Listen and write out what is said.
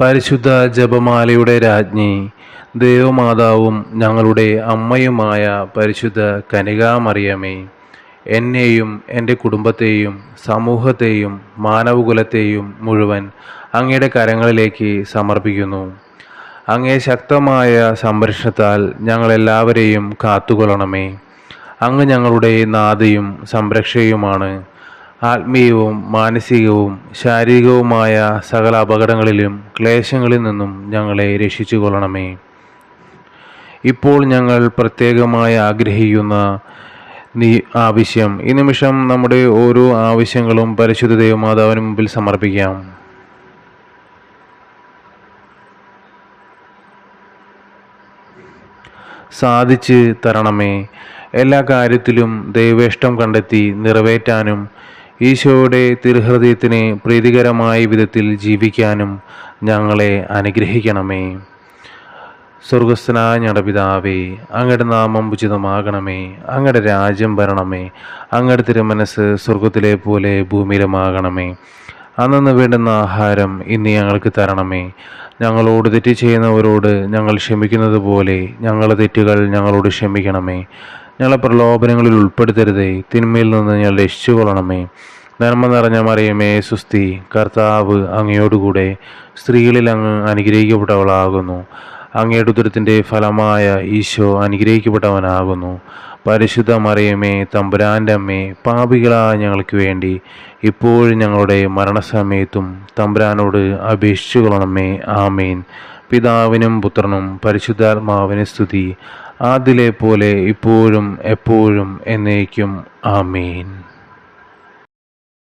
പരിശുദ്ധ ജപമാലയുടെ രാജ്ഞി, ദേവമാതാവും ഞങ്ങളുടെ അമ്മയുമായ പരിശുദ്ധ കന്യകാമറിയമേ, എന്നെയും എൻ്റെ കുടുംബത്തെയും സമൂഹത്തെയും മാനവകുലത്തെയും മുഴുവൻ അങ്ങയുടെ കരങ്ങളിലേക്ക് സമർപ്പിക്കുന്നു. അങ്ങേ ശക്തമായ സംരക്ഷണത്താൽ ഞങ്ങളെല്ലാവരെയും കാത്തുകൊള്ളണമേ. അങ്ങ് ഞങ്ങളുടെ നാഥയും സംരക്ഷകയുമാണ്. ആത്മീയവും മാനസികവും ശാരീരികവുമായ സകല അപകടങ്ങളിലും ക്ലേശങ്ങളിൽ നിന്നും ഞങ്ങളെ രക്ഷിച്ചു കൊള്ളണമേ. ഇപ്പോൾ ഞങ്ങൾ പ്രത്യേകമായി ആഗ്രഹിക്കുന്ന ആവശ്യം, ഈ നിമിഷം നമ്മുടെ ഓരോ ആവശ്യങ്ങളും പരിശുദ്ധ ദേവമാതാവിന് മുമ്പിൽ സമർപ്പിക്കാം. സാധിച്ച് തരണമേ. എല്ലാ കാര്യത്തിലും ദൈവേഷ്ടം കണ്ടെത്തി നിറവേറ്റാനും ഈശോയുടെ തിരുഹൃദയത്തിന് പ്രീതികരമായ വിധത്തിൽ ജീവിക്കാനും ഞങ്ങളെ അനുഗ്രഹിക്കണമേ. സ്വർഗസ്ഥനായ ഞങ്ങളുടെ പിതാവേ, അങ്ങയുടെ നാമം ഉചിതമാകണമേ. അങ്ങയുടെ രാജ്യം വരണമേ. അങ്ങയുടെ തിരുമനസ് സ്വർഗത്തിലെ പോലെ ഭൂമിയിലുമാകണമേ. അന്നു വേണ്ടുന്ന ആഹാരം ഇന്ന് ഞങ്ങൾക്ക് തരണമേ. ഞങ്ങളോട് തെറ്റ് ചെയ്യുന്നവരോട് ഞങ്ങൾ ക്ഷമിക്കുന്നത് പോലെ ഞങ്ങളുടെ തെറ്റുകൾ ഞങ്ങളോട് ക്ഷമിക്കണമേ. ഞങ്ങളെ പ്രലോഭനങ്ങളിൽ ഉൾപ്പെടുത്തരുതേ, തിന്മയിൽ നിന്ന് ഞങ്ങൾ രക്ഷിച്ചു കൊള്ളണമേ. നന്മ നിറഞ്ഞ മറിയമേ സുസ്തി, കർത്താവ് അങ്ങയോടുകൂടെ സ്ത്രീകളിൽ അങ്ങ് അനുഗ്രഹിക്കപ്പെട്ടവളാകുന്നു. അങ്ങയുടെ ഉദരത്തിൻ്റെ ഫലമായ ഈശോ അനുഗ്രഹിക്കപ്പെട്ടവനാകുന്നു. പരിശുദ്ധ മറിയമേ, തമ്പുരാൻ്റെ അമ്മേ, പാപികളായ ഞങ്ങൾക്ക് വേണ്ടി ഇപ്പോഴും ഞങ്ങളുടെ മരണസമയത്തും തമ്പുരാനോട് അപേക്ഷിച്ചു കൊള്ളണമേ. ആമേൻ. പിതാവിനും പുത്രനും പരിശുദ്ധാത്മാവിന് സ്തുതി, ആദിലെ പോലെ ഇപ്പോഴും എപ്പോഴും എന്നേക്കും. ആമേൻ.